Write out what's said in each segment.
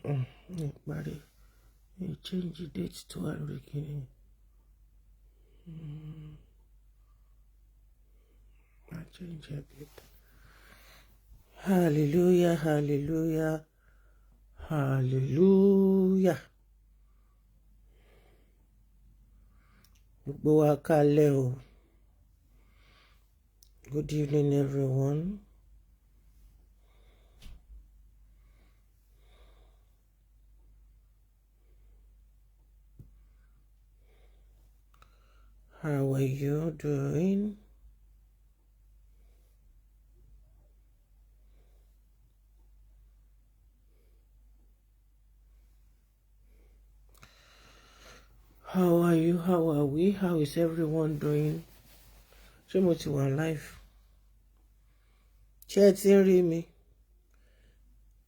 Buddy, you change the date to Hurricane. I change a bit. Hallelujah, hallelujah, hallelujah. Good evening, everyone. How are you doing? How are you? How are we? How is everyone doing? Ṣé mo ti wà live? Ṣé ẹ ti ń rí mi?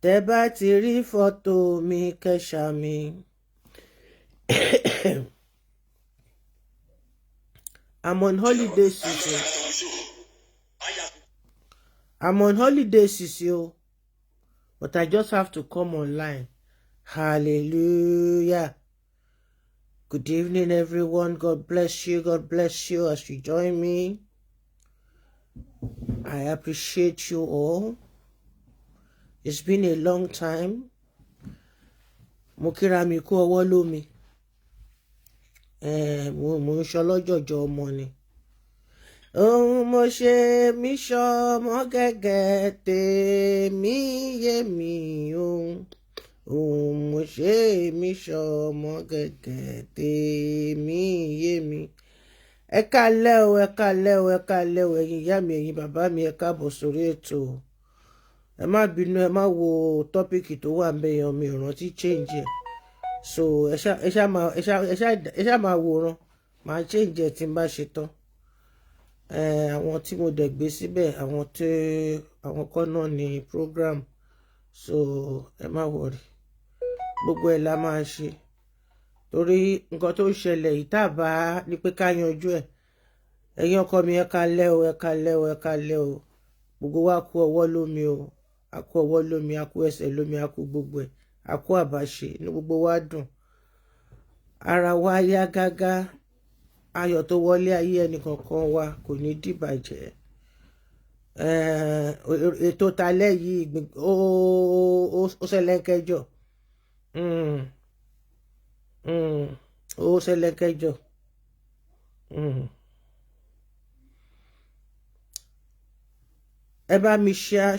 Tẹ́ bá ti rí fọ́tò mi kẹ́ṣà mi. I'm on holiday season. I'm on holiday season, but I just have to come online. Hallelujah. Good evening, everyone. God bless you. God bless you as you join me. I appreciate you all. It's been a long time. Mo kíra mi kú ọwọ́ lómi. Mo ń ṣọlọ́jọ̀jọ̀ ọmọ ni. Mo ṣe mí ṣọmọ gẹ́gẹ́ tèmi yé mi o. Mo ṣe mí ṣọmọ gẹ́gẹ́ tèmi yé mi. Ẹ káalẹ́ o, ẹ káalẹ́ o, ẹ káalẹ́ o, ẹ̀yin ìyá mi, ẹ̀yin bàbá mi, ẹ káàbọ̀ sórí ètò. Ẹ má bínú, ẹ má wo tọ́píìkì tó wà ńbẹ̀ yẹn, mi ò rántí change ẹ̀. So ẹ ṣá máa wòran, màá change ẹ̀ tí n bá ṣe tán. Àwọn tí mo dẹ̀ gbé síbẹ̀, àwọn kan náà ní program. So ẹ má worry. Gbogbo ẹ̀ la máa ṣe. Torí nǹkan tó ń ṣẹlẹ̀ yìí tá bá ní pé ká yanjú ẹ̀. Ẹ̀yin ọkọ mi, ẹ káalẹ́ o, ẹ káalẹ́ o, ẹ káalẹ́ o. Gbogbo wa kú ọwọ́ lómi o. A kú ọwọ́ lómi, a kú ẹsẹ̀ lómi, a kú gbogbo ẹ̀. A kú àbáṣe, ní gbogbo wa dùn. Ara wa yá gágá. Ayọ̀ tó wọlé ayé ẹnìkankan wa kò ní dìbàjẹ́. Ètò talẹ́ yìí ó ṣẹlẹ́ńkẹ́jọ. Ó ṣẹlẹ́ńkẹ́jọ. Ẹ bá mi share.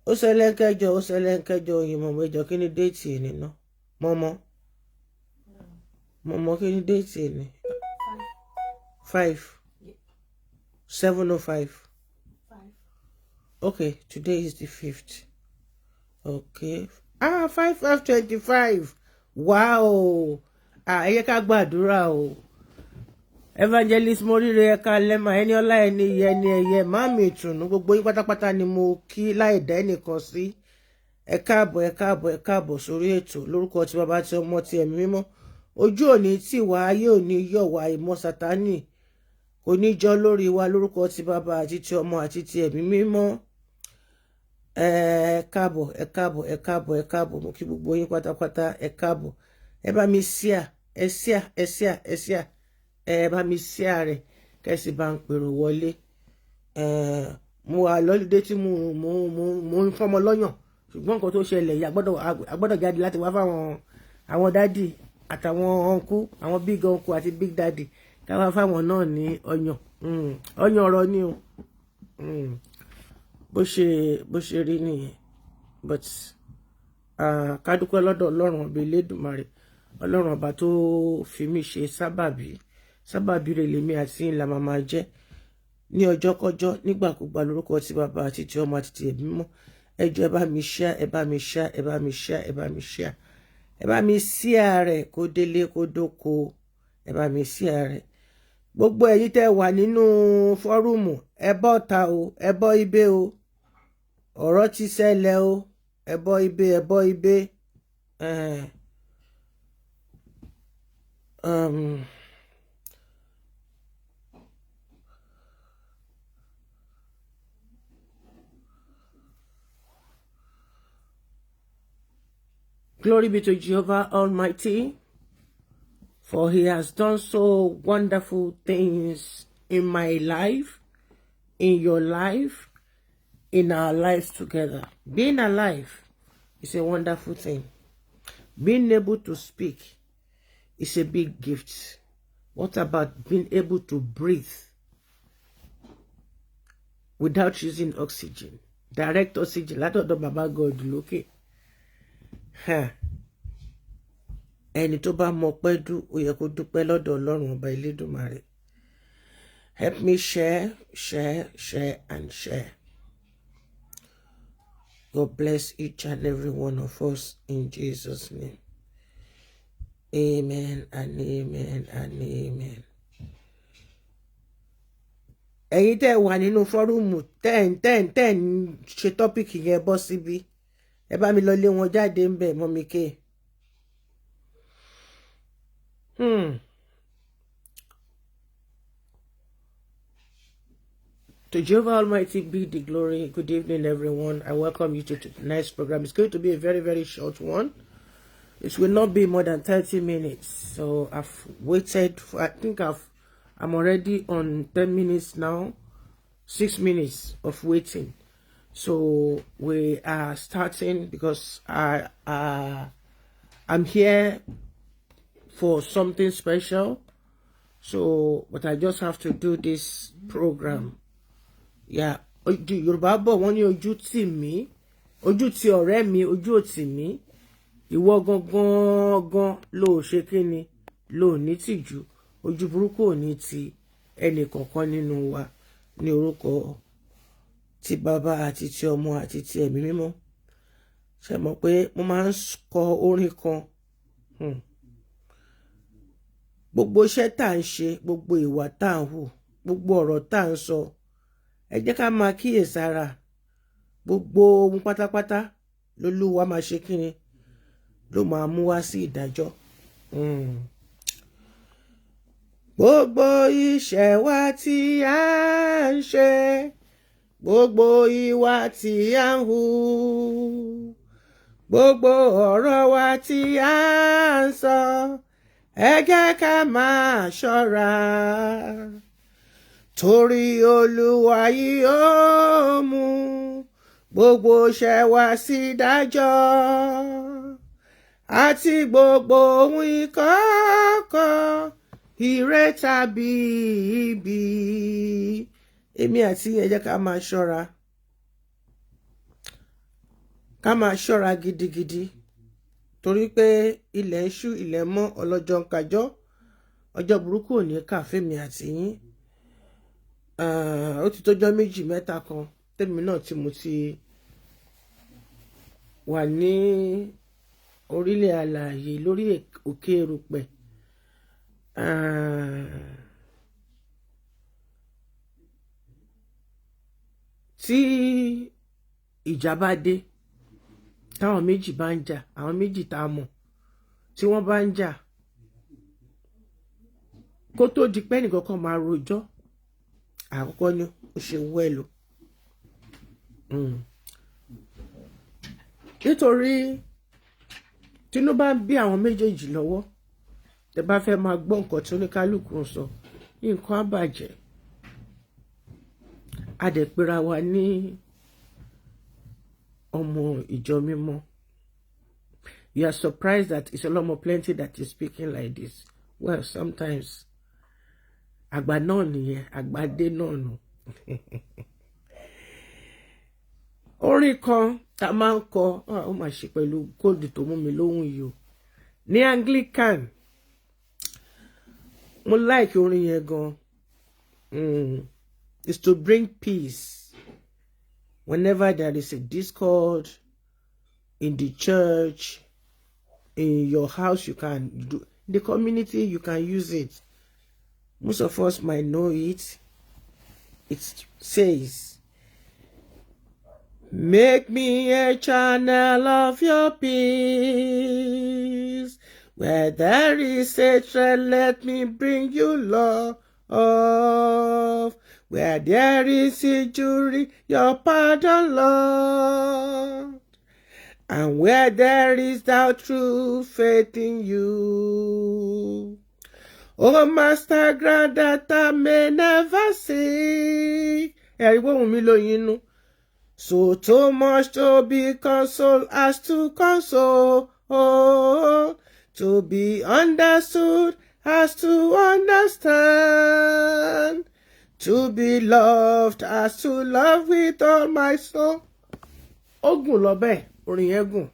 Ó ṣẹlẹ́ńkẹ́jọ, ó ṣẹlẹ́ńkẹ́jọ òyìnbó mẹ́jọ. Kí ni déètì ẹ̀ nínú? Mọ́mọ́ kí ni déètì ẹ̀ ní? 5. 7:05. Okay, today is the 5th. Okay. 5/25. Wow. Ẹ yẹ ká gbàdúrà o. Evangelist Morire ẹ̀ka lẹ́mà ẹni ọlá ẹni yẹ ni ẹ̀yẹ máàmì ìtùnú gbogbo yín pátápátá ni mo kí láì dá ẹnìkan sí. Ẹ káàbọ̀ sórí ètò lórúkọ tí bàbá tí ọmọ tí ẹ̀mí mímọ́. Ojú òní tì wá, ayé òní yọ̀ wá, ìmọ̀ Sátánì kò ní jọ lórí wa lórúkọ tí bàbá àti tí ọmọ àti tí ẹ̀mí mímọ́. Ẹ káàbọ̀ mo kí gbogbo yín pátápátá ẹ káàbọ̀. Ẹ bá mi share, ẹ bá mi share rẹ̀ kẹ́sì bá ń pèrò wọlé. Mo wà lọ́lídé tí mo ń fọ́mọ lọ́yàn, ṣùgbọ́n nǹkan tó ṣẹlẹ̀ yìí agbọ́dọ̀ jáde láti wá fáwọn àwọn dádì àtàwọn ọ̀nkú, àwọn big uncle àti big daddy ká wá fáwọn náà ní ọyàn. Ọyàn ọ̀rọ̀ ni o. Bó ṣe rí nìyẹn. But ká dúpẹ́ lọ́dọ̀ Ọlọ́run ọba Elédùmarè, Ọlọ́run ọba tó fi mí ṣe sábàbí rẹ̀ lèmi àti ìlà máa jẹ́ ní ọjọ́kọ́jọ́ nígbàkúgbà lórúkọ tí bàbá àti tí ọmọ àti tí ẹ̀mí mímọ́. Ẹ jọ̀ọ́ ẹ bá mi share, ẹ bá mi share, ẹ bá mi share, ẹ bá mi share. Ẹ bá mi share rẹ̀ kó délé kó dóko. Ẹ bá mi share rẹ̀. Gbogbo ẹ̀yin tẹ́ wà nínú fọ́rùmù, ẹ bọ́ ta o, ẹ bọ́ ibé o. Ọ̀rọ̀ ti ṣẹlẹ̀ o. Ẹ bọ́ ibé. Glory be to Jehovah Almighty, for he has done so wonderful things in my life, in your life, in our lives together. Being alive is a wonderful thing. Being able to speak is a big gift. What about being able to breathe without using oxygen? Direct oxygen. Látọ̀dọ̀ Baba God lókè. Ẹni tó bá mọ pẹ́ dù, ó yẹ kó dúpẹ́ lọ́dọ̀ Ọlọ́run Ọba Elédùmarè. Help me share, and share. God bless each and every one of us in Jesus' name. Amen and amen and amen. Ẹ̀yin tẹ́ wà nínú fọ́rùmù ten ṣe tọ́pìkì yẹn bọ́ síbí. Ẹ bá mi lọ lé wọn jáde ń bẹ̀, Mọ́mì K. To Jehovah Almighty be the glory. Good evening, everyone. I welcome you to tonight's program. It's going to be a very, very short one. It will not be more than 30 minutes. So I've waited for, I think I'm already on 10 minutes now. 6 minutes of waiting. So we are starting because I'm here for something special. So, but I just have to do this program. Yeah, Yorùbá bọ̀ wọ́n ní ojú tì mí, ojú ti ọ̀rẹ́ mi, ojú ò tì mí. Ìwọ gangan ló ṣe kíni, ló ní tìjú. Ojú burúkú ò ní ti ẹnì kankan nínú wa ní orúkọ ti Bàbá àti ti Ọmọ àti ti Ẹ̀mí Mímọ́. Ṣé mọ̀ pé mo máa ń kọ orin kan. Gbogbo iṣẹ́ tá ń ṣe, gbogbo ìwà tá ń hù, gbogbo ọ̀rọ̀ tá ń sọ, ẹ jẹ́ ká máa kíyèsára. Gbogbo ohun pátápátá lolúwa máa ṣe kíni, ló máa mú wá sí ìdájọ́. Gbogbo iṣẹ́ wa tí a ń ṣe, gbogbo ìwà tí a ń hù, gbogbo ọ̀rọ̀ wa tí a ń sọ, ẹ jẹ́ ká máa ṣọ́ra. Torí Olúwa yóò mú gbogbo iṣẹ́ wa sí ìdájọ́, àti gbogbo ohun ìkọ̀kọ̀, ire tàbí ibi. Èmi àti ẹ jẹ́ ká máa ṣọ́ra. Ká máa ṣọ́ra gidigidi. Torí pé ilẹ̀ ń ṣú, ilẹ̀ mọ́, ọlọ́jọ́ ń kájọ́. Ọjọ́ burúkú ò ní kà fẹ́mi àti yín. Ó ti tọ́jọ́ méjì mẹ́ta kan tèmi náà tí mo ti wà ní orílẹ̀ alààyè lórí òkè erùpẹ̀. Tí ìjà bá dé, táwọn méjì bá ń jà, àwọn méjì tá a mọ̀ tí wọ́n bá ń jà, kó tó di pé ẹnìkan kan máa rojọ́, àkọ́kọ́ ni ó ṣe wẹ́lò. Nítorí tínú bá ń bí àwọn méjèèjì lọ́wọ́, tẹ bá fẹ́ máa gbọ́ nǹkan tí oníkálùkù ń sọ, nǹkan á bàjẹ́. A dẹ̀ pera wa ní ọmọ ìjọ mímọ́. You are surprised that it's a lot more plenty that is speaking like this. Well, sometimes àgbà náà nìyẹn, àgbàdé náà nù. Orin kan tá máa ń kọ, ó máa ṣe pẹ̀lú kóòdù tó mú mi lóhùn yìí o. Ní Anglican, mo like orin yẹn gan. It's to bring peace. Whenever there is a discord in the church, in your house, you can do. In the community, you can use it. Most of us might know it. It says, make me a channel of your peace. Where there is hatred, let me bring you love. Where there is injury, your pardon, Lord. And where there is doubt, true faith in you. Oh, Master, grant that I may never see. So too much to be consoled as to console. Oh, to be understood as to understand. To be loved as to love with all my soul. Ogun lobe, orin yẹn,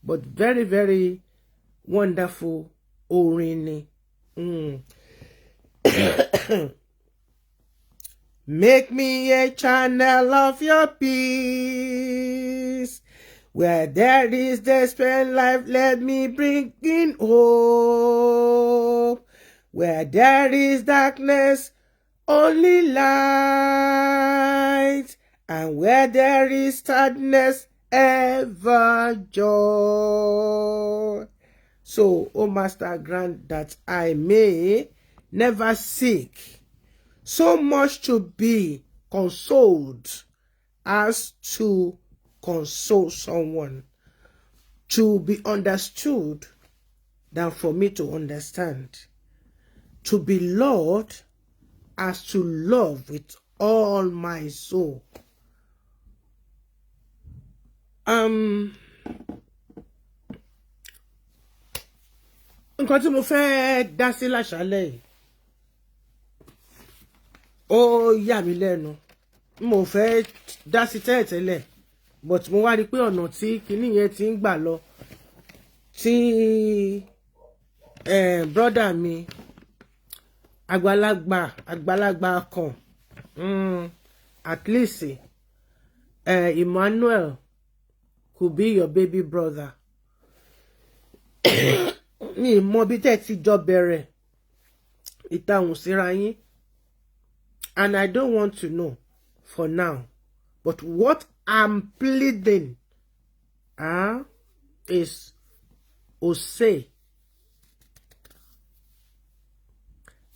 but very, very wonderful orin ni. Make me a channel of your peace. Where there is despair in life, let me bring in hope. Where there is darkness, only light. And where there is sadness, ever joy. So, O Master, grant that I may never seek so much to be consoled as to console someone, to be understood than for me to understand, to be loved as to love with all my soul. Nǹkan tí mo fẹ́ dá sí láṣálẹ́ yìí ó yà mí lẹ́nu. Mo fẹ́ dá sí tẹ́lẹ̀tẹ́lẹ̀, but mo wá rí pé ọ̀nà tí kinní yẹn ti ń gbà lọ, tí brother mi àgbàlagbà kan, at least Emmanuel could be your baby brother. Ní mọ̀ bí tẹ́ ti jọ bẹ̀rẹ̀ ìtàhùn síra yín, and I don't want to know for now, but what I'm pleading is Ose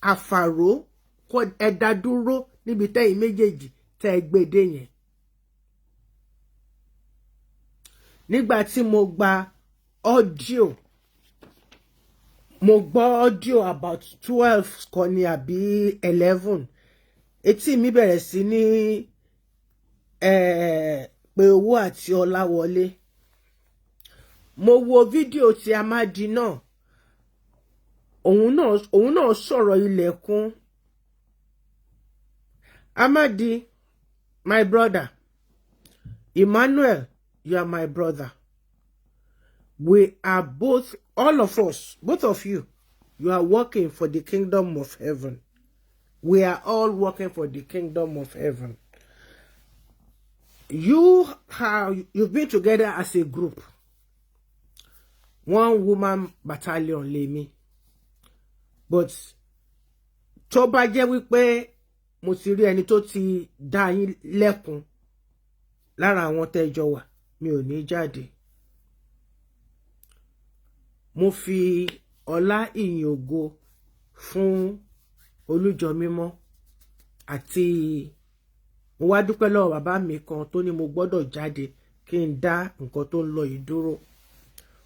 Afaro kó ẹ̀dá dúró níbi tẹ́yìn méjèèjì tẹ́ gbédè yẹn. Nígbà tí mo gba audio, mo gbọ́ audio about 12 kan ní àbí 11. Etí mi bẹ̀rẹ̀ sí ní pé owó àti ọlá wọlé. Mo wo fídíò tí Amadi náà. Òun náà sọ̀rọ̀ ilẹ̀kùn. Amadi, my brother. Emmanuel, you are my brother. We are both, all of us, both of you, you are working for the kingdom of heaven. We are all working for the kingdom of heaven. You've been together as a group. One woman battalion lèmi. But tó bá jẹ́ wípé mo ti rí ẹni tó ti dá yín lẹ́kun lára àwọn tẹ́jọ wà, mi ò ní jáde. Mo fi ọlá ìyìn ògo fún Olújọ mímọ́ àti mo wá dúpẹ́ lọ́wọ́ bàbá mi kan tó ní mo gbọ́dọ̀ jáde kí n dá nǹkan tó ń lọ yìí dúró.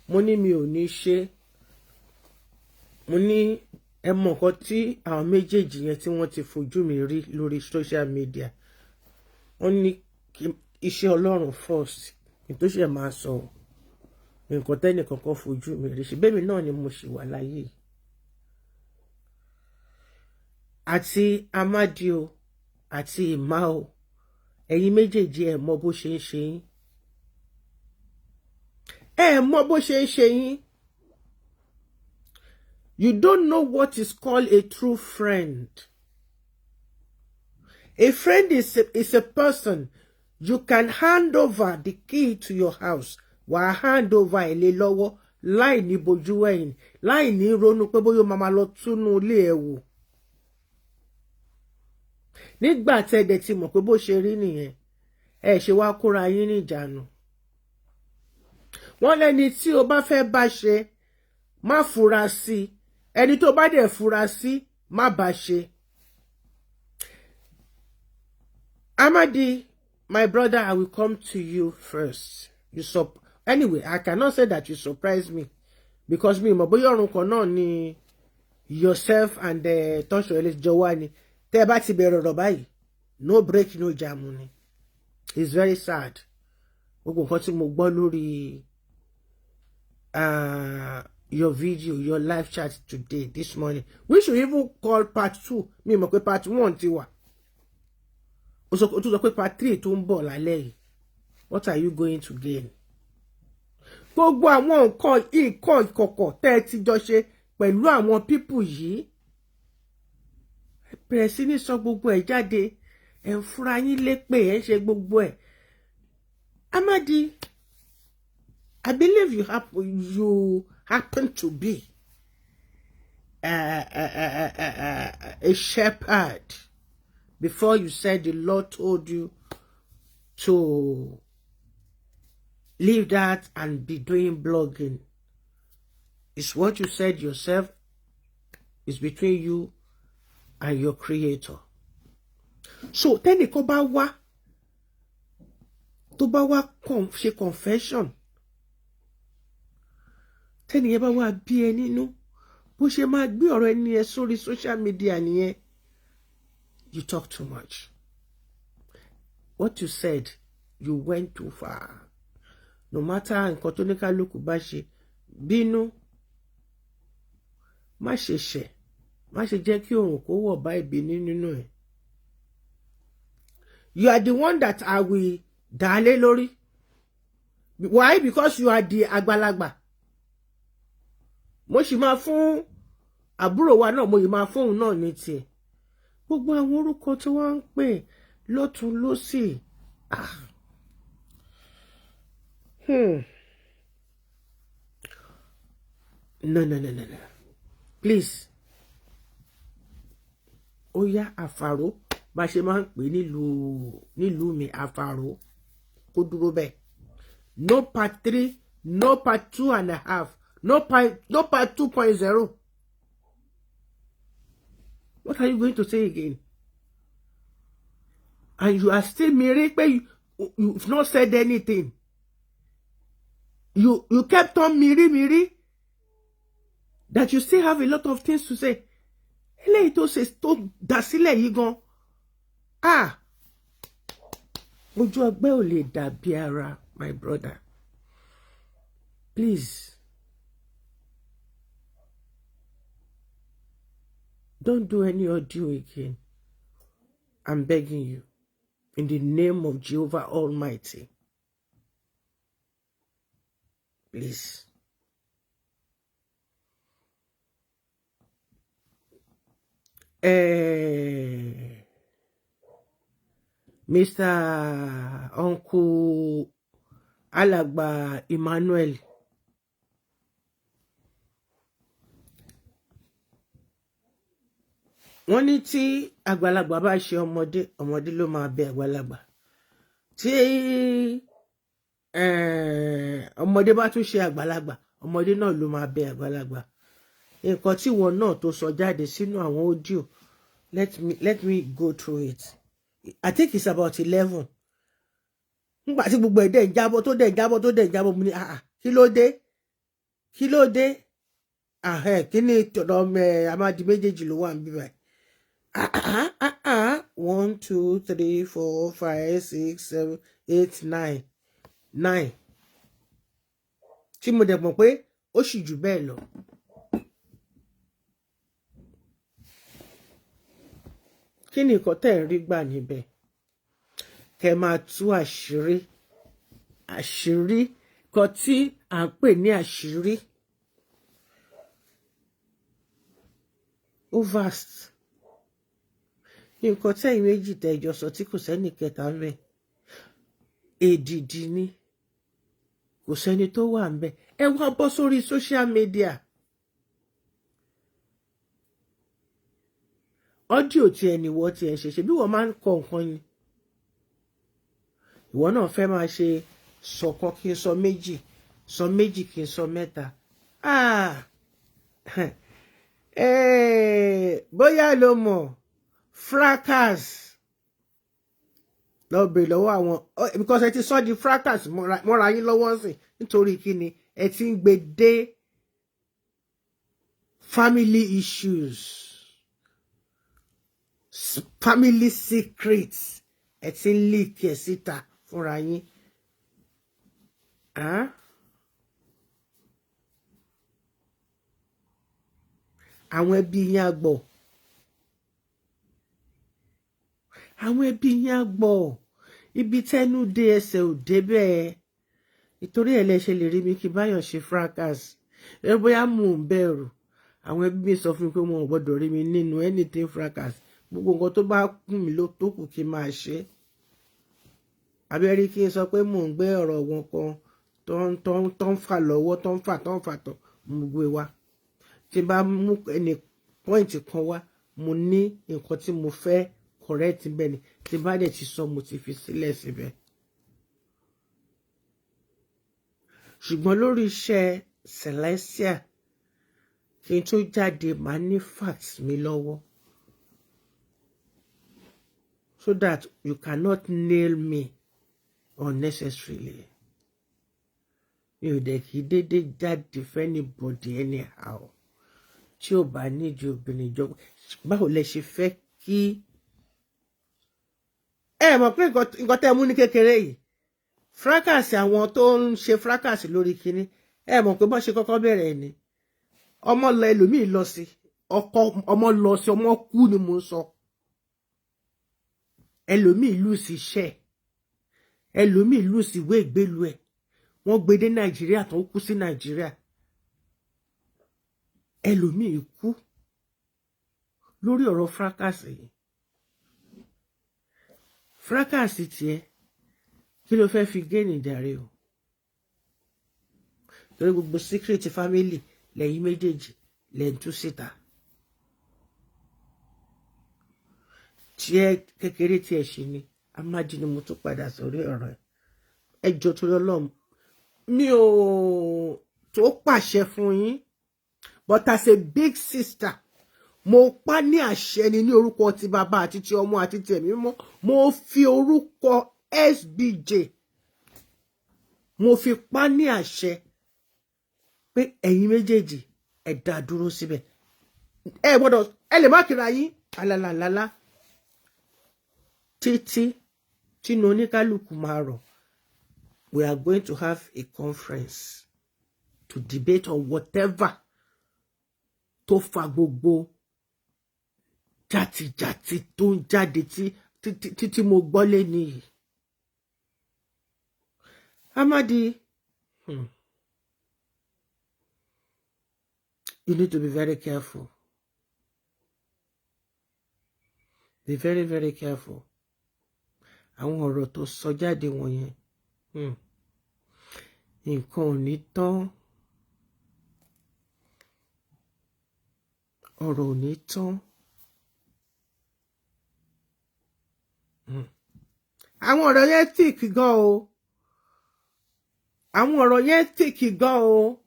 Mo ní mi ò ní ṣe. Mo ní ẹ mọ̀ nǹkan tí àwọn méjèèjì yẹn tí wọ́n ti fojú mi rí lórí social media. Wọ́n ní iṣẹ́ Ọlọ́run first, kí n tó ṣe máa sọ nǹkan tẹ́nìkan kan fojú mi rí. Ṣé bẹ́ẹ̀ mi náà ni mo ṣì wà láyé. Àti Amadi o àti Emma o, ẹ̀yin méjèèjì ẹ mọ̀ bó ṣe ń ṣe yín. Ẹ mọ̀ bó ṣe ń ṣe yín. You don't know what is called a true friend. A friend is a person you can hand over the key to your house. Wà hand over ilé lọ́wọ́ láì ní bojú ẹ̀yìn, láì ní ronú pé bóyá mama lọ túnú ilé ẹ̀ wò. Nígbà tẹ́dẹ̀ tí mọ̀ pé bó ṣe rí nìyẹn, ẹ ṣe wá kóra yín ní ìjánu. Wọ́n lẹ́ni tí o bá fẹ́ bá ṣe, má fura sí. Ẹni tó bá dẹ̀ fura sí, má bá ṣe. Amadi, my brother, I will come to you first. Anyway, I cannot say that you surprised me because me mo bóyá ọ̀run kan náà ni yourself and Touch your Elite jọ wá ni. Tẹ́ bá ti bẹ̀rẹ̀ ọ̀rọ̀ báyìí, no break no jam ni. It's very sad. Gbogbo nǹkan tí mo gbọ́ lórí your video, your live chat today, this morning. We should even call part 2. Me mọ̀ pé part 1 ti wà. O tún sọ pé part 3 tó ń bọ̀ lálẹ́ yìí. What are you going to gain? Gbogbo àwọn nǹkan ìkọ̀kọ̀ tẹ́ ti jọ ṣe pẹ̀lú àwọn people yìí. Bẹ̀rẹ̀ sí ní sọ gbogbo ẹ̀ jáde. Ẹ ń fúnra yín lépè, ẹ ń ṣe gbogbo ẹ̀. Amadi, I believe you happen to be a shepherd before you said the Lord told you to leave that and be doing blogging. It's what you said yourself. It's between you and your creator. So tẹ́nìkan bá wá tó bá wá ṣe confession, tẹ́nìyẹn bá wá bí ẹ nínú bó ṣe máa gbé ọ̀rọ̀ ẹni ẹ sórí social media nìyẹn. You talk too much. What you said, you went too far. No matter nǹkan tó ní kálukú bá ṣe, bínú, má ṣe ṣẹ̀, má ṣe jẹ́ kí òun kó wọ̀ bá ìbínú nínú ẹ̀. You are the one that I will dale lórí. Why? Because you are the àgbàlagbà. Mo sì máa fún àbúrò wa náà, mo sì máa fún òun náà ní tiẹ̀. Gbogbo àwọn orúkọ tí wọ́n ń pè lọ́tún lósì. No. Please. Ó yá àfàró. Bá ṣe máa ń pè nílùú mi àfàró. Kó dúró bẹ́ẹ̀. No part 3, no part 2.5, no part 2.0. What are you going to say again? And you are still miri, you've not said anything. You kept on miri, that you still have a lot of things to say. Eléyìí tó ṣe tó dá sílẹ̀ yìí gan. Ojú ọgbẹ́ ò lè dàbí ara, my brother. Please. Don't do any audio again. I'm begging you. In the name of Jehovah Almighty. Please. Mr. Uncle Alàgbà Emmanuel. Wọ́n ní tí àgbàlagbà bá ṣe ọmọdé ló máa bẹ àgbàlagbà. Tí ọmọdé bá tún ṣe àgbàlagbà, ọmọdé náà ló máa bẹ àgbàlagbà. Nǹkan tí wọn náà tó sọ jáde sínú àwọn audio, let me go through it. I think it's about 11. Nígbà tí gbogbo ẹ̀ dẹ̀ ń jábọ́ tó dẹ̀ ń jábọ́ mo ní kí ló dé? Kí ni tọ̀dọ̀ Amadi méjèèjì ló wà níbí báyìí. 1, 2, 3, 4, 5, 6, 7, 8, 9. Tí mo dẹ̀ mọ̀ pé ó sì jù bẹ́ẹ̀ lọ. Kí ni nǹkan tẹ́ ń rí gbà níbẹ̀? Kẹ́ máa tú àṣírí kan tí à ń pè ní àṣírí. Ó vast. Nǹkan tẹ́yìn méjì tẹ́jọ sọ tí kò sẹ́ni kẹta ń bẹ̀. Èdìdì ni. Kò sẹ́ni tó wà ń bẹ̀. Ẹ wá bọ́ sórí social media. Audio tí ẹni wọ́ tí ẹ ṣe bí wọ́n máa ń kọ nǹkan ni. Ìwọ náà fẹ́ máa ṣe sọ̀kan kí n sọ méjì kí n sọ mẹ́ta. Bóyá ló mọ̀ fracas lọ bèrè lọ́wọ́ àwọn because ẹ ti sọ di fracas mọ́ra yín lọ́wọ́ sí nítorí kíni ẹ ti ń gbé dé family issues, family secrets ẹ ti ń leak ẹ síta fúnra yín. Àwọn ẹbí yín á gbọ́. Àwọn ẹbí yín á gbọ́. Ibi tẹ́nu dé ẹsẹ̀ ò débẹ̀. Nítorí ẹ̀ lẹ ṣe lè rí mi kí báyọ̀ ṣe fracas. Ẹ bóyá mò ń bẹ̀rù. Àwọn ẹbí mi sọ fún mi pé wọn ò gbọ́dọ̀ rí mi nínú anything fracas. Gbogbo nǹkan tó bá kún mi ló tó kù kí n máa ṣe. Abẹ́rí kí n sọ pé mò ń gbé ọ̀rọ̀ wọn kan tó ń fà lọ́wọ́ tó ń fà tọ̀ mo gbé wa. Tí bá mú ẹni point kan wá mo ní nǹkan tí mo fẹ́ correct bẹ́ẹ̀ ni tí bá dẹ̀ ti sọ mo ti fi sílẹ̀ síbẹ̀. Ṣùgbọ́n lórí iṣẹ́ Celestia kí n tó jáde màá ní facts mi lọ́wọ́ so that you cannot nail me unnecessarily. Mi ò dẹ̀ kí dédé jáde for anybody anyhow. Tí ò bá nídìí obìnrin jọ báwo lẹ ṣe fẹ́ kí ẹ mọ̀ pé nǹkan tẹ́ mú ní kékeré yìí fracas àwọn tó ń ṣe fracas lórí kinní ẹ mọ̀ pé bọ́n ṣe kọ́kọ́ bẹ̀rẹ̀ ni ọmọ lọ ẹlòmíì lọ sí ọmọ lọ sí ọmọ kú ni mo ń sọ ẹlòmíì lù sí iṣẹ́ ẹlòmíì lù sí ìwé ìgbélu ẹ̀ wọ́n gbé dé Nàìjíríà tó ń kú sí Nàìjíríà ẹlòmíì kú lórí ọ̀rọ̀ fracas yìí fracas tiẹ̀ kí ló fẹ́ fi gé nìdarí o torí gbogbo secret family lẹ́yìn méjèèjì lẹ́yìn tú síta tiẹ̀ kékeré tiẹ̀ ṣe ni amájí ni mo tún padà sórí ọ̀rọ̀ ẹ̀ ẹjọ́ tó lọ lọ́mù mi ò tó pàṣẹ fún yín but as a big sister mo pa ní àṣẹ ni ní orúkọ ti bàbá àti ti ọmọ àti ti ẹ̀mí mímọ́ mo fi orúkọ SBJ mo fi pa ní àṣẹ pé ẹ̀yin méjèèjì ẹ dá dúró síbẹ̀ ẹ gbọ́dọ̀ ẹ lè má kíra yín alalalala títí tínú oníkálùkù máa rọ̀. We are going to have a conference to debate on whatever tó fa gbogbo jàtìjàtì tó ń jáde tí mo gbọ́ lé nìyí. Amadi, you need to be very careful. Be very, very careful. Àwọn ọ̀rọ̀ tó sọ jáde wọ̀nyẹn. Nǹkan ò ní tán. Ọ̀rọ̀ ò ní tán. Àwọn ọ̀rọ̀ yẹn thick gan o. Àwọn ọ̀rọ̀ yẹn thick gan o.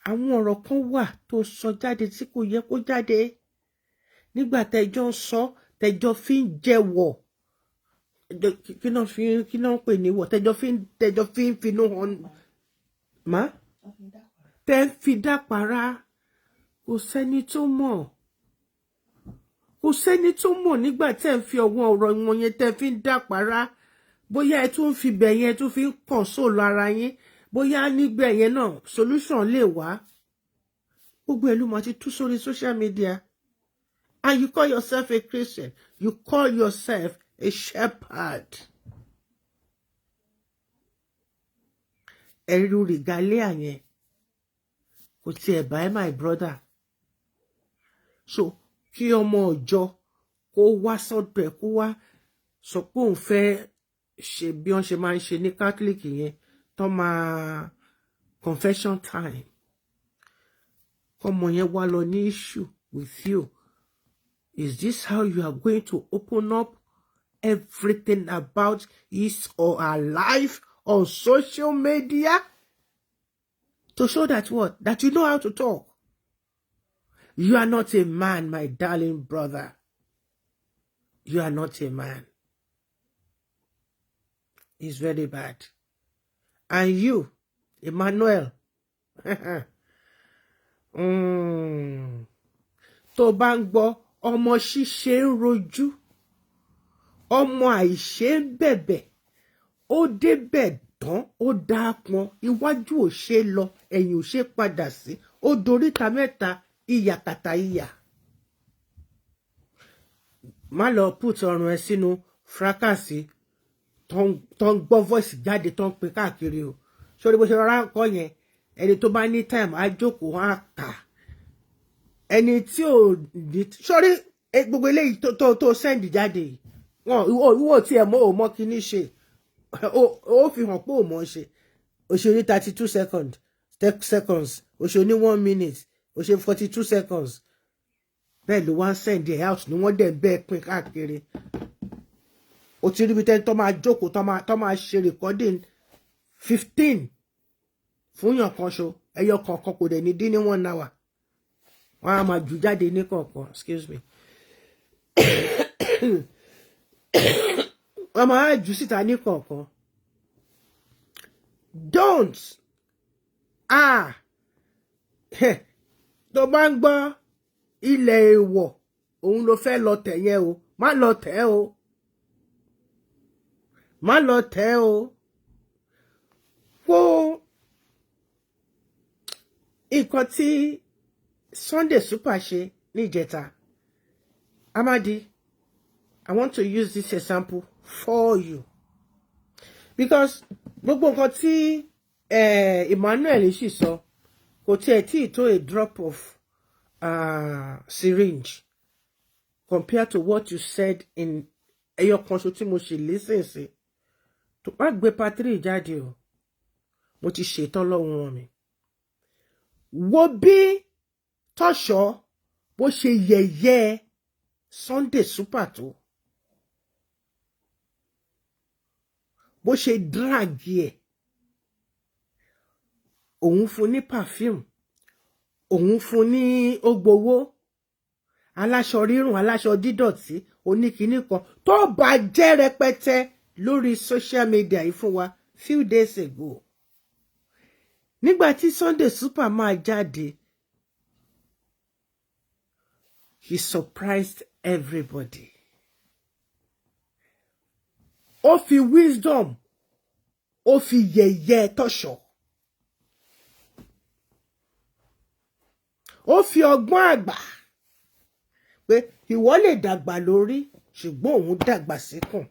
Àwọn ọ̀rọ̀ kan wà tó sọ jáde tí kò yẹ kó jáde. Nígbà tẹ́jọ́ ń sọ, tẹ́jọ́ fi ń jẹ́wọ́. Kí náà ń pè ní wọ̀? Tẹ́jọ́ fi ń finú hàn. Má? Tẹ́ ń fi dápàrá. Kò sẹ́ni tó mọ̀. Kò sẹ́ni tó mọ̀ nígbà tẹ́ ń fi ọwọ́ ọ̀rọ̀ wọn yẹn tẹ́ fi ń dápàrá. Bóyá ẹ tún fi bẹ̀ yẹn tún fi ń console ara yín. Bóyá nígbà yẹn náà solution lè wá. Gbogbo ẹ̀ ló máa ti tú sórí social media. And you call yourself a Christian. You call yourself a shepherd. Ẹ̀rù regalia yẹn. Kò tiẹ̀ bá ẹ my brother. So, kí ọmọ ọjọ́ kó wá sọ́dọ̀ ẹ̀ kó wá sọ pé òun fẹ́ ṣe bí wọ́n ṣe máa ń ṣe ní Catholic yẹn tó máa confession time. Ọmọ yẹn wá lọ ní issue with you. Is this how you are going to open up everything about his or her life on social media? To show that what? That you know how to talk. You are not a man, my darling brother. you are not a man. It's very bad. And you, Emmanuel, tó bá ń gbọ́ ọmọ ṣíṣe ń rojú, ọmọ àìṣe ń bẹ̀bẹ̀, ó débẹ̀ tán, ó dáa pọn, iwájú ò ṣe lọ, ẹ̀yìn ò ṣe padà sí, ó doríta mẹ́ta, ìyà kàtà ìyà. Má lọ put ọrùn ẹ sínú fracasi tó ń gbọ́ voice jáde tó ń pè káàkiri o. Sórí bó ṣe rọra ń kọ́ yẹn, ẹni tó bá ní time á jókòó á kà. Ẹni tí ò ní sórí gbogbo eléyìí tó send jáde ìwọ tí ẹ mọ̀ ò mọ̀ kíní ṣe, ó fi hàn pé ò mọ̀ ṣe. Ó ṣe ní 32 seconds, ó ṣe ní 1 minute, ó ṣe 42 seconds. Bẹ́ẹ̀ ló wá ń send ẹ̀ out ni wọ́n dẹ̀ bẹ́ẹ̀ pín káàkiri. Ó ti rí bí tẹ́ni tó máa jókòó tó máa ṣe recording 15 fún yàn kan ṣo, ẹyọ kọ̀ọ̀kan kò dẹ̀ ní dín ní 1 hour. Wọ́n á máa jù jáde ní kọ̀ọ̀kan, excuse me. Wọ́n máa jù síta ní kọ̀ọ̀kan. Don't. Tó bá ń gbọ́ ilẹ̀ èèwọ̀, òun ló fẹ́ lọ tẹ̀ yẹn o. Má lọ tẹ̀ o. Má lọ tẹ̀ o. Fún nǹkan tí Sunday Super ṣe níjẹta, Amadi, I want to use this example for you. Because gbogbo nǹkan tí Emmanuel sì sọ, kò tiẹ̀ tí tó a drop of syringe compared to what you said in ẹyọ kan ṣo tí mo ṣe listen sí. Tó bá gbé patri jáde o, mo ti ṣetán lọ́wọ́ mi. Wo bí Tọ́ṣọ́ bó ṣe yẹ̀yẹ́ Sunday Super tó, bó ṣe drag ẹ̀, òun fún ní perfume, òun fún ní ogbowó, aláṣọ rírùn, aláṣọ dídọ̀tí, oníkiní kan tó bá jẹ́ rẹpẹtẹ lórí social media yìí fún wa few days ago. Nígbà tí Sunday Super máa jáde, he surprised everybody. Ó fi wisdom, ó fi yẹ̀yẹ́ Tọ́ṣọ́. Ó fi ọgbọ́n àgbà pé ìwọ lè dàgbà lórí, ṣùgbọ́n òun dàgbà síkùn.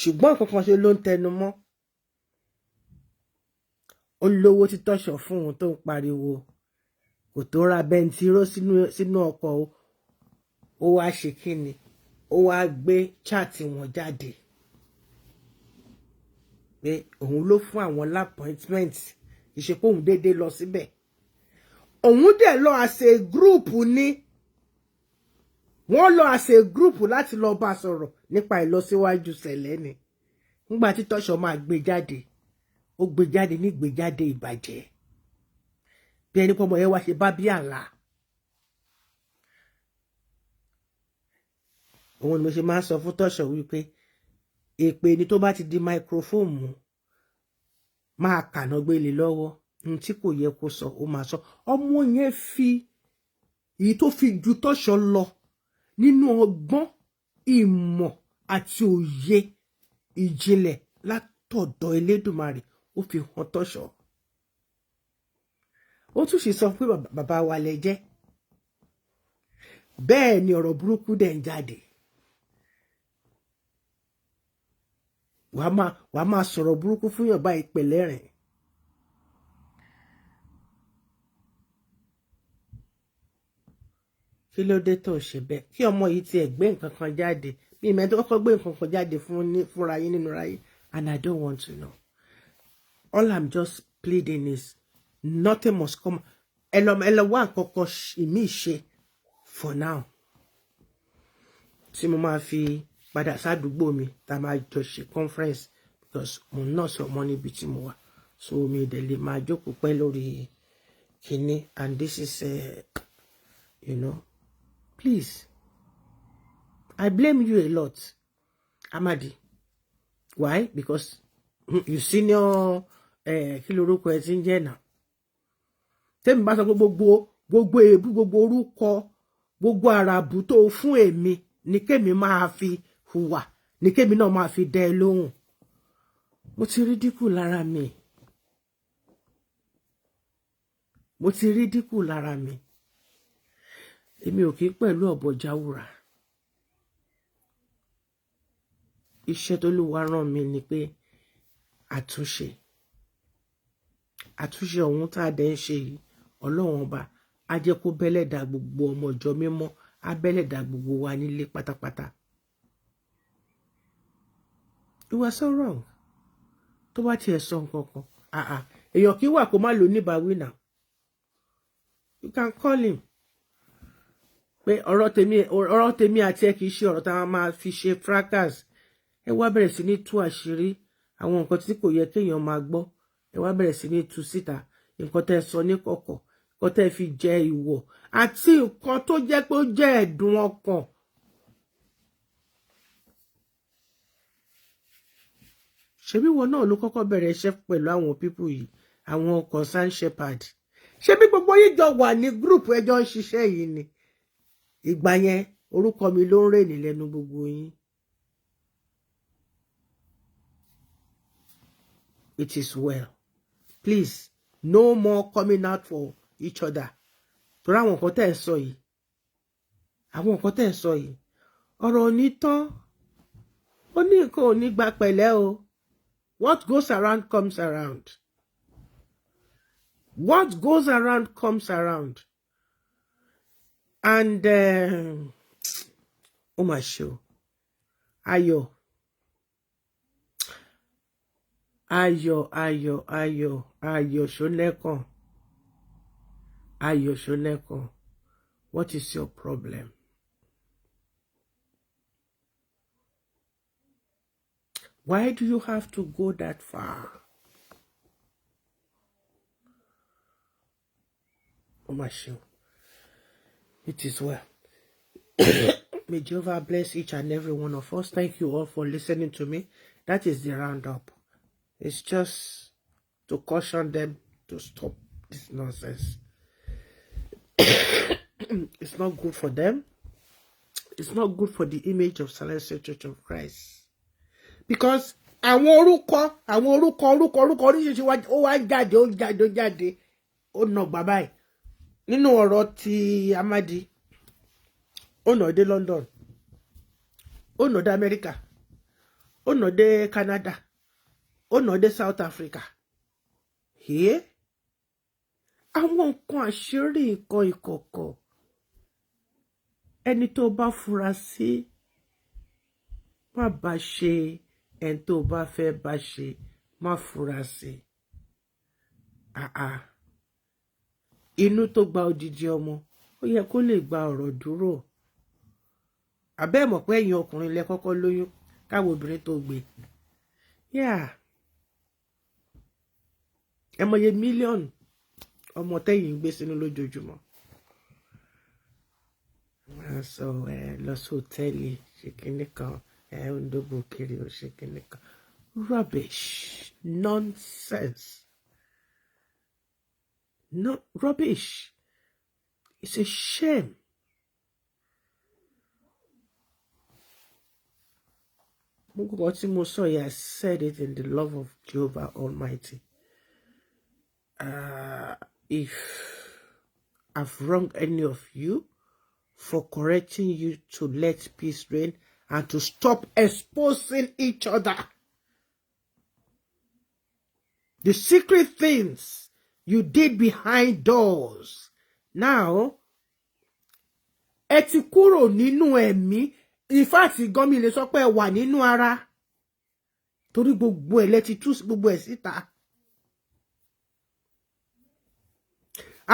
Ṣùgbọ́n kankan ṣe ló ń tẹnu mọ́. Ó lówó tí Tọ́ṣọ́ fún òun tó ń pariwo. Kò tó ra bẹntiró sínú ọkọ̀ o. Ó wá ṣe kíni? Ó wá gbé chat wọn jáde. Pé òun ló fún àwọn l'appointment. Ìṣe pé òun déédéé lọ síbẹ̀. Òun dẹ̀ lọ as a group ní. Wọ́n lọ as a group láti lọ bá sọ̀rọ̀ nípa ìlọsíwájú ṣẹlẹ̀ ni. Nígbà tí Tọ́ṣọ́ máa gbé jáde, ó gbé jáde ní ìgbéjáde ìbàjẹ́. Bí ẹni pé ọmọ yẹn wá ṣe bá bí àlá. Òun ni mo ṣe máa ń sọ fún Tọ́ṣọ́ wípé èpè ni tó bá ti di microphone mú, máa kàná gbélé lọ́wọ́. Ohun tí kò yẹ kó sọ, ó máa sọ. Ọmọ yẹn fi èyí tó fi ju Tọ́ṣọ́ lọ nínú ọgbọ́n, ìmọ̀ àti òye ìjìnlẹ̀ látọ̀dọ̀ Elédùmarè, ó fi hàn Tọ́ṣọ́. Ó tún sì sọ pé bàbá wa lẹ jẹ́. Bẹ́ẹ̀ ni ọ̀rọ̀ burúkú dẹ̀ ń jáde. Wàá máa sọ̀rọ̀ burúkú fún yàn báyìí pẹ̀lẹ́ rìn. Kí ló dé tó ṣe bẹ́ẹ̀? Kí ọmọ yìí tiẹ̀ gbé nǹkan kan jáde. Bí ìmọ̀ tó kọ́kọ́ gbé nǹkan kan jáde fúnra yín nínú ráyé. And I don't want to know. All I'm just pleading is nothing must come. Ẹ lọ wá nǹkan kan ìmí ṣe for now. Tí mo máa fi padà sádùúgbò mi, tá máa jọ ṣe conference, because mo náà sọ ọmọ níbi tí mo wà. So mi dẹ̀ lè máa jókòó pẹ́ lórí kíní. And this is, you know, please, I blame you a lot, Amadi. Why? Because you senior kí lorúkọ ẹ tí ń jẹ́ náà. Tẹ́mi bá sọ pé gbogbo èébú, gbogbo orúkọ, gbogbo àràbù tó fún èmi ní kémi máa fi hùwà, ní kémi náà máa fi dẹ lóhùn. Mo ti rí dínkù lára mi. Mo ti rí dínkù lára mi. Èmi ò kí pẹ̀lú ọ̀bọ jáwúra. Iṣẹ́ tó Olúwa rán mi ni pé àtúnṣe. Àtúnṣe ọ̀hún tá a dẹ̀ ń ṣe yìí, Ọlọ́run ọba á jẹ́ kó bẹ́lẹ̀ dà gbogbo ọmọ ìjọ mímọ́, á bẹ́lẹ̀ dà gbogbo wa nílé pátápátá. You were so wrong. Tó bá tiẹ̀ sọ nǹkan kan, èèyàn kì í wà kó má lò níbàwí náà. You can call him. Pé ọ̀rọ̀ tèmi àti ẹ kì í ṣe ọ̀rọ̀ tá a máa fi ṣe fracas. Ẹ wá bẹ̀rẹ̀ sí ní tú àṣírí àwọn nǹkan tí kò yẹ kéèyàn máa gbọ́. Ẹ wá bẹ̀rẹ̀ sí ní tú síta nǹkan tẹ́ sọ ní kọ̀kọ̀, nǹkan tẹ́ fi jẹ ìwọ̀, àti nǹkan tó jẹ́ pé ó jẹ́ ẹ̀dùn ọkàn. Ṣebí wọn náà ló kọ́kọ́ bẹ̀rẹ̀ iṣẹ́ pẹ̀lú àwọn pípù yìí, àwọn concerned shepherd. Ṣebí gbogbo yín jọ wà ní group ẹjọ́ ń ṣiṣẹ́ yìí ni. Ìgbà yẹn orúkọ mi ló ń rè ní lẹ́nu gbogbo yín. It is well. Please, no more coming out for each other. Torí àwọn nǹkan tẹ́ ẹ̀ sọ yìí. Àwọn nǹkan tẹ́ ẹ̀ sọ yìí. Ọ̀rọ̀ ò ní tán. Ó ní nǹkan ò ní gba pẹ̀lẹ́ o. What goes around comes around. What goes around comes around. And oh my show. Ayọ̀ Ṣónẹ́kàn. Ayọ̀ Ṣónẹ́kàn. What is your problem? Why do you have to go that far? Oh my show. It is well. May Jehovah bless each and every one of us. Thank you all for listening to me. That is the roundup. It's just to caution them to stop this nonsense. It's not good for them. It's not good for the image of Celestial Church of Christ. Because àwọn orúkọ oríṣiríṣi ó wá jáde ó nà bàbá ẹ̀. Nínú ọ̀rọ̀ ti Amadi, ó nà dé London, ó nà dé America, ó nà dé Canada, ó nà dé South Africa. Àwọn nǹkan àṣírí, nǹkan ìkọ̀kọ̀, ẹni tó bá fura sí má bá ṣe, ẹni tó bá fẹ́ bá ṣe má fura sí. Inú tó gba odidi ọmọ ó yẹ kó lè gba ọ̀rọ̀ dúró. Àbẹ́ mọ̀ pé ẹ̀yin ọkùnrin lẹ kọ́kọ́ lóyún káwọn obìnrin tó gbé. Ẹ mọye mílíọ̀nù ọmọ tẹ́yìn gbé sínú lójoojúmọ́. So lọ sí hòtẹ́ẹ̀lì ṣe kinní kan, ń dógbò kiri ó ṣe kinní kan. Rubbish, nonsense. No, rubbish. It's a shame. What mo sọ, I said it in the love of Jehovah Almighty. If I've wronged any of you, for correcting you to let peace reign and to stop exposing each other. The secret things you did behind doors. Now, ẹ ti kúrò nínú ẹ̀mí. In fact, gan mi lè sọ pé ẹ wà nínú ara. Torí gbogbo ẹ̀ lẹ ti tú gbogbo ẹ̀ síta.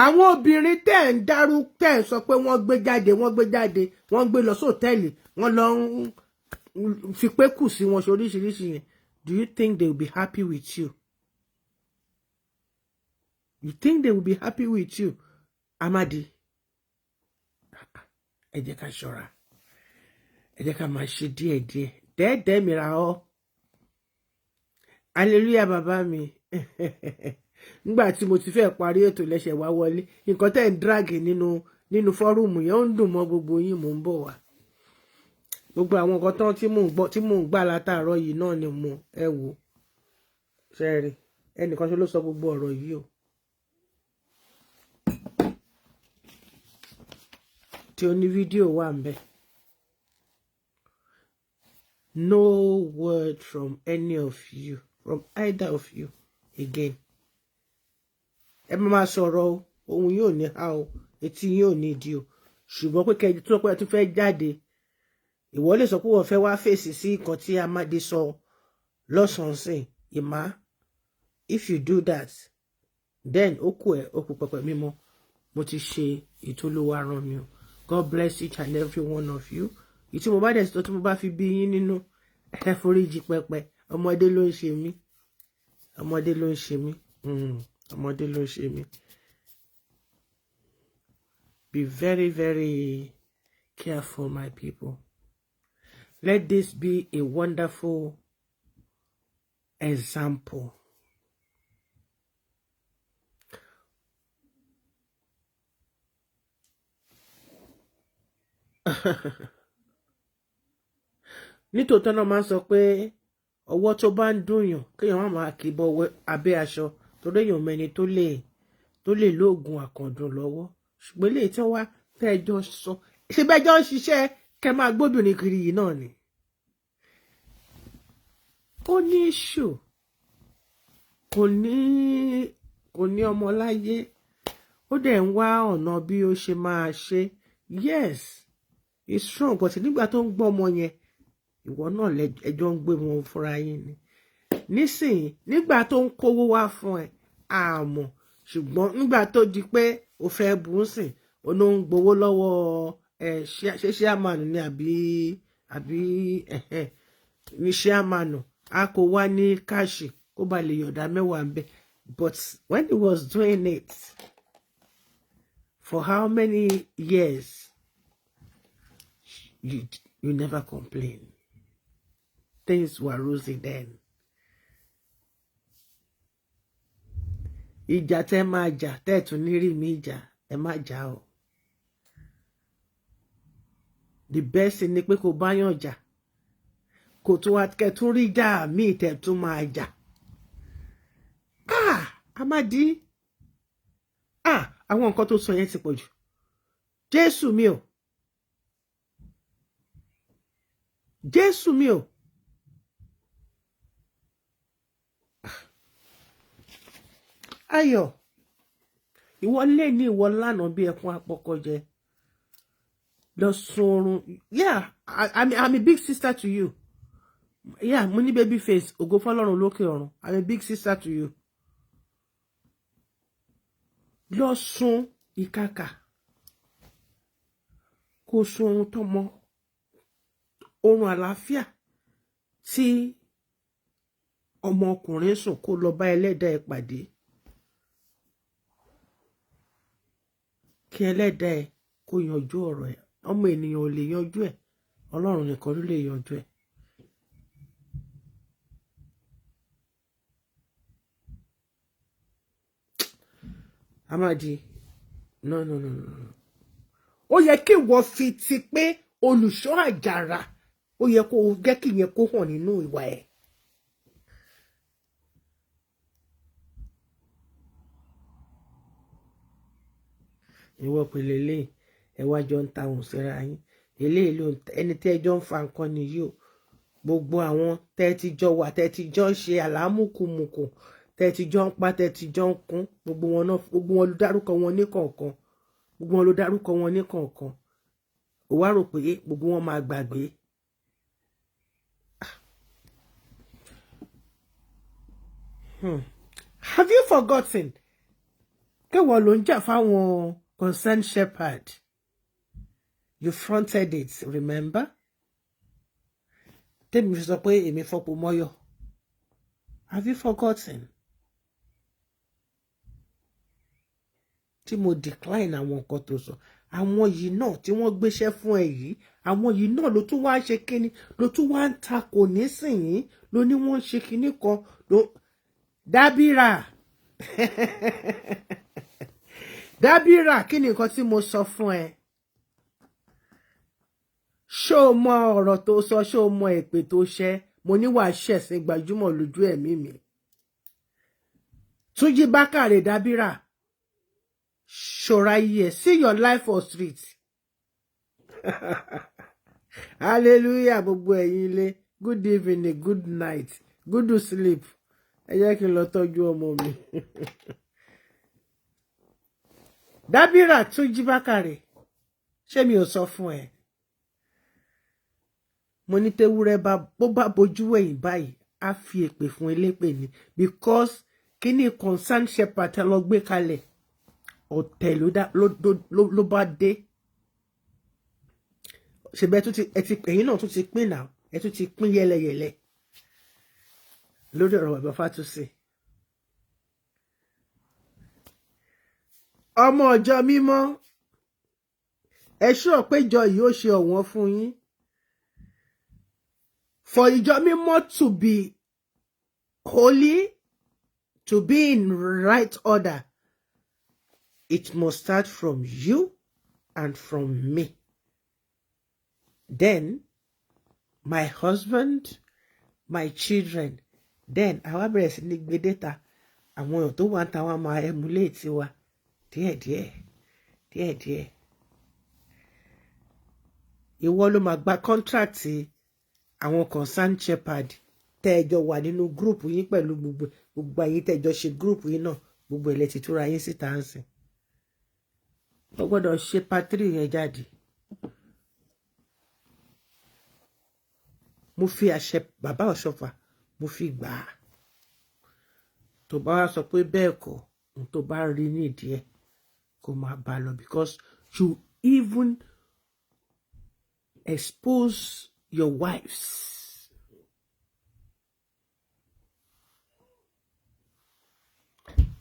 Àwọn obìnrin tẹ́ ń dárú tẹ́ ń sọ pé wọ́n gbé jáde, wọ́n gbé lọ sóòtẹ́ẹ̀lì, wọ́n lọ fi pé kù sí wọn oríṣiríṣi yẹn. Do you think they will be happy with you? You think they will be happy with you? Amadi, ẹ jẹ́ ká ṣọ́ra. ẹ jẹ́ ká máa ṣe díẹ̀díẹ̀ dẹ́ẹ̀dẹ́ mi ra ọ́ hallelujah bàbá mi nígbà tí mo ti fẹ́ parí ètò lẹ́sẹ̀ wá wọlé nǹkan tẹ́ ń drag nínú fọ́rùmù yẹn ó ń dùn mọ́ gbogbo yín mò ń bọ̀ wá gbogbo àwọn nǹkan tán tí mò ń gbà látàárọ̀ yìí náà ni mo ẹ wò ṣẹ́ẹ̀rì ẹnìkan ṣe ló sọ gbogbo ọ̀rọ̀ yìí o tí ó ní fídíò wà ń bẹ̀. No word from any of you, from either of you again. Ẹ máa sọ̀rọ̀ o, ohun yóò ní ha o, etí yóò ní ìdí o. Ṣùgbọ́n pé kẹ́jì tó pé ẹ tún fẹ́ jáde. Ìwọ lè sọ pé wọ́n fẹ́ wá fèsì sí nǹkan tí Amade sọ lọ́sàn-án ìmá. If you do that, then ó kù pẹpẹ mímọ́. Mo ti ṣe ìtòlówó aràn mi o. God bless each and every one of you. Ìtí mo bá dẹ̀ sọ tí mo bá fi bí yín nínú ẹ foríjì pẹpẹ ọmọdé ló ń ṣe mí ọmọdé ló ń ṣe mí ọmọdé ló ń ṣe mí. Be very, very careful, my people. Let this be a wonderful example. Nítòótọ́ náà máa ń sọ pé ọwọ́ tó bá ń dùnyàn kéèyàn má máa kì í bọ abẹ́ aṣọ torí èèyàn mẹ́ni tó lè lóògùn àkàndùn lọ́wọ́ ṣùgbọ́n eléyìí tí wọ́n tẹ́jọ́ sọ ṣe bẹ́jọ́ ń ṣiṣẹ́ kẹ́ máa gbóbìnrin kiri yìí náà ni. Ó ní ìṣù kò ní ọmọ láyé ó dẹ̀ ń wá ọ̀nà bí ó ṣe máa ṣe. Yes, it's strong but nígbà tó ń gbọ́ ọmọ yẹn ìwọ náà ẹjọ́ ń gbé wọn fúnra yín ni. Nísìnyí nígbà tó ń kówó wá fún ẹ àmọ́ ṣùgbọ́n nígbà tó di pé ó fẹ́ bù ú sìn ó ló ń gbowó lọ́wọ́ ṣe ṣíàmánù ni àbí ní ṣíàmánù a kò wá ní káàṣì kó ba lè yọ̀dá mẹ́wàá ń bẹ. But when he was doing it for how many years you never complain. Things were rosy then. Ìjà tẹ́ máa jà tẹ́ tún ní rí mi jà ẹ má jà o. The best ni pé kó báyàn jà kò tún wá kẹtún rí jà míì tẹ́ tún máa jà. Amadi àwọn nǹkan tó sọ yẹn ti pọ̀ jù. Jésù mi o. Jésù mi o. Ayọ̀ ìwọ lé ní ìwọ lánàá bí ẹkún apọkọjẹ lọ sun oorun. Yeah, I'm a big sister to you. Yeah, mo ní baby face ògo fọ́lọ́run lókè ọ̀run. I'm a big sister to you. Lọ sun ìkàkà kó sun oorun tọmọ oorun àlàáfíà tí ọmọkùnrin sùn kó lọ bá ẹlẹ́dàá ẹ pàdé. Kí ẹlẹ́dàá ẹ kó yanjú ọ̀rọ̀ ẹ̀. Ọmọ ènìyàn ò lè yanjú ẹ̀ Ọlọ́run nìkan ló lè yanjú ẹ̀. Amadi no. Ó yẹ kí ìwọ fi ti pé olùṣọ́ àjàrà ó yẹ kó jẹ́ kí ìyẹn kó hàn nínú ìwà ẹ̀. Ìwọ pẹ̀lú eléyìí ẹ wá jọ ń ta òun síra yín eléyìí ló ẹni tí ẹjọ́ ń fa nǹkan nìyí o. Gbogbo àwọn tẹ́ ti jọ wà tẹ́ ti jọ ń ṣe àlámùkùmùkù tẹ́ ti jọ ń pa tẹ́ ti jọ ń kún gbogbo wọn ló dárúkọ wọn ní kọ̀ọ̀kan ó wá rò pé gbogbo wọn máa gbàgbé. Have you forgotten pé wọ́n ló ń jà fáwọn concerned shepherd? You fronted it, remember? Tèmi fi sọ pé èmi fọ́pọ̀ mọ́yọ̀. Have you forgotten? Tí mo decline àwọn nǹkan tó sọ. àwọn yìí náà tí wọ́n gbéṣẹ́ fún ẹ yìí àwọn yìí náà ló tún wá ń ṣe kíni ló tún wá ń takò nísìnyí ló ní wọ́n ń ṣe kíní kan ló Dábírà Dábírà kí ni nǹkan tí mo sọ fún ẹ ṣó o mọ ọ̀rọ̀ tó sọ ṣó o mọ èpè tó ṣẹ́ mo ní wàá ṣẹ̀sìn gbajúmọ̀ lójú ẹ̀mí mi Túnjí Bákàrè Dábírà ṣọ́ra yẹ see your life for street hallelujah gbogbo ẹ̀yin ilé good evening good night good sleep ẹ jẹ́ kí n lọ tọ́jú ọmọ mi Dábírà Túnjí Bákàrè ṣé mi ò sọ fún ẹ mo ní tewúrẹ́ bó bá bojú ẹ̀yìn báyìí á fi èpè fún elépè ni because kíní concern shepherd tẹ lọ gbé kalẹ̀ ọ̀tẹ̀ ló bá dé ṣebẹ́ tún ti ẹ̀yin náà tún ti pín náà ẹ tún ti pín yẹlẹyẹlẹ lórí ọ̀rọ̀ bàbá Fátúnṣe ọmọ ọjọ́ mímọ́ ẹ ṣọ́ péjọ yìí ó ṣe ọ̀wọ́n fún yín for ìjọ mímọ́ to be holy to be in right order it must start from you and from me. Then my husband, my children. Then àwa bẹ̀rẹ̀ sí ní gbé data. Àwọn èèyàn tó wà ń ta wọn máa emulate wa díẹ̀díẹ̀. Ìwọ ló máa gba contract àwọn concerned shepherd tẹ́ẹ̀jọ wà nínú group yín pẹ̀lú gbogbo ayé tẹ́ẹ̀jọ ṣe group yín náà gbogbo ilẹ̀ ti túra yín síta ń sìn. Ó gbọ́dọ̀ ṣe patri yẹn jáde. Mo fi àṣẹ bàbá Ọ̀ṣọ́fà mo fi gbà á. Tó bá wá sọ pé bẹ́ẹ̀ kọ́ tó bá rí nídìí ẹ̀ kó máa bá lọ because you even expose your wives.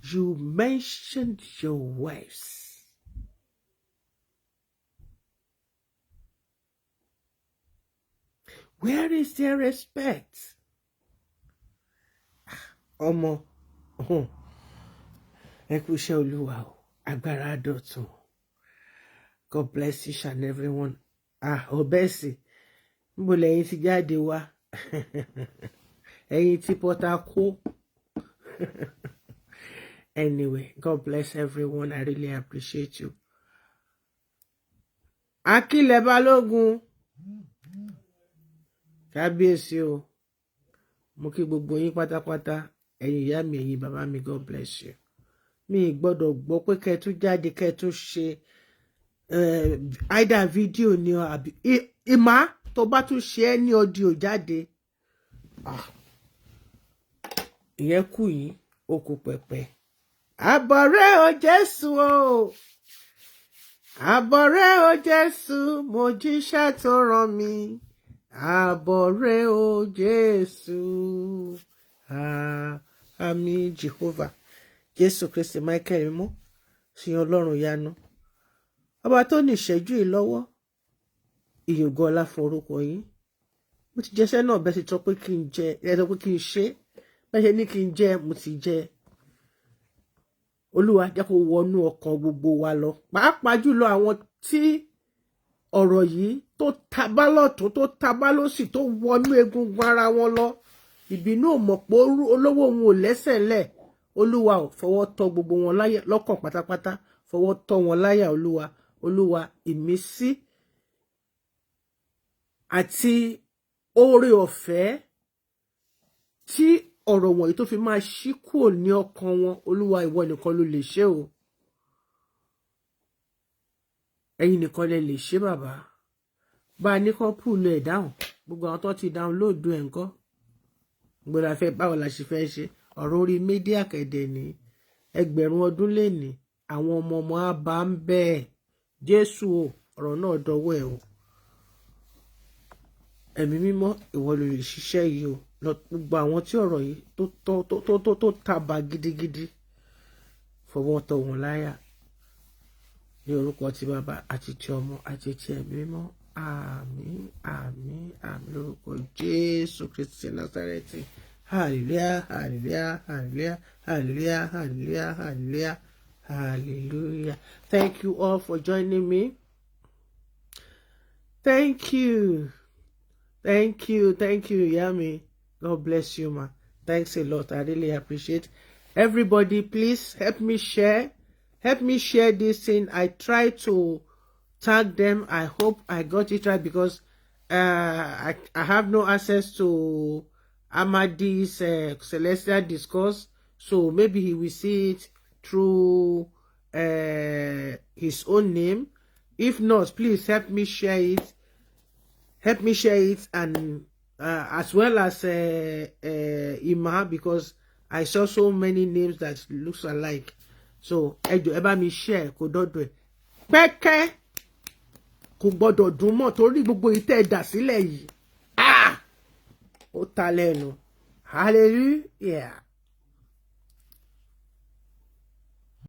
You mentioned your wives. Where is their respect? Ọmọ, ẹ kú iṣẹ́ Olúwa o, agbára dọ̀tun. God bless each and everyone. Obesi, níbo lẹ́yìn ti jáde wá? Ẹ̀yin ti Pọ́tákó. Anyway, God bless everyone. I really appreciate you. Akílẹ̀ Balógun. Kábíyèsí o. Mo kí gbogbo yín pátápátá. Ẹ̀yin ìyá mi, ẹ̀yin bàbá mi, God bless you. Mi gbọ́dọ̀ gbọ́ pé kẹ́ tún jáde kẹ́ tún ṣe either video ni o àbí ìmá tó bá tún ṣe é ní audio jáde. Ìyẹn kù yín ó kù pẹ̀pẹ̀. Àbọ̀rẹ́ o Jésù o. Àbọ̀rẹ́ o Jésù, mo jíṣẹ́ tó rán mi. Àbọ̀rẹ́ o Jésù. Àmín Jehovah. Jésù Kristi Michael mímọ́, sí Ọlọ́run yanu. Ọba tó ní ìṣẹ́jú yìí lọ́wọ́, ìyògo ọlá fún orúkọ yín. Mo ti jẹ́ṣẹ́ náà bẹ́ẹ̀ ti tọ́ pé kí n jẹ, ẹ sọ pé kí n ṣe, bẹ́ẹ̀ ṣe ní kí n jẹ, mo ti jẹ. Olúwa jẹ́ kó wọnú ọkàn gbogbo wa lọ. Pàápàá jùlọ àwọn tí ọ̀rọ̀ yìí tó tabá lọ́tún tó tabá lósì tó wọnú egungun ara wọn lọ. Ìbínú ò mọ̀ pé olówó òun ò lẹ́sẹ̀ lẹ̀. Olúwa ò fọwọ́ tọ́ gbogbo wọn láyà lọ́kàn pátápátá. Fọwọ́ tọ́ wọn láyà Olúwa. Olúwa ìmísí àti oore ọ̀fẹ́ tí ọ̀rọ̀ wọ̀nyí tó fi máa ṣí kúrò ní ọkàn wọn. Olúwa ìwọ nìkan ló lè ṣe o. Ẹ̀yin nìkan lẹ lè ṣe bàbá. Bá a ní kán pùlù ẹ̀ dáhùn. Gbogbo àwọn tó ti download ẹ̀ ńkọ́. Gbọ́dọ̀ fẹ́ báwo la ṣe fẹ́ ṣe. Ọ̀rọ̀ orí mídíà kẹ̀dẹ̀ ní ẹgbẹ̀rún ọdún lẹ́ni àwọn ọmọ á bá ń bẹ́ẹ̀. Jésù o, ọ̀rọ̀ náà dọwọ́ ẹ̀ o. Ẹ̀mí mímọ́ ìwọ ló lè ṣiṣẹ́ yìí o. Gbogbo àwọn tí ọ̀rọ̀ yìí tó tàbà gidigidi fọwọ́ tọ́ wọn láyà. ní orúkọ ti Bàbá àti ti Ọmọ àti ti Ẹ̀mí Mímọ́. Àmín, àmín, àmín lórúkọ Jésù Kristi Násárẹ́tì. Hallelujah, hallelujah, hallelujah, hallelujah, hallelujah, hallelujah, hallelujah. Thank you all for joining me. Thank you. Thank you. Thank you, Yami. God bless you, ma. Thanks a lot. I really appreciate. Everybody, please help me share. Help me share this thing. I try to tag them. I hope I got it right because I have no access to Amadi's Celestial Discourse. So maybe he will see it through his own name. If not, please help me share it. Help me share it, and as well as Ima, because I saw so many names that looks alike. So ẹ bá mi share kó dọ́dọ̀ ẹ̀ pẹ́kẹ́ kò gbọ́dọ̀ dùn mọ́ torí gbogbo ìtẹ́ ẹ̀dà sílẹ̀ yìí ó ta lẹ́nu. Hallelujah.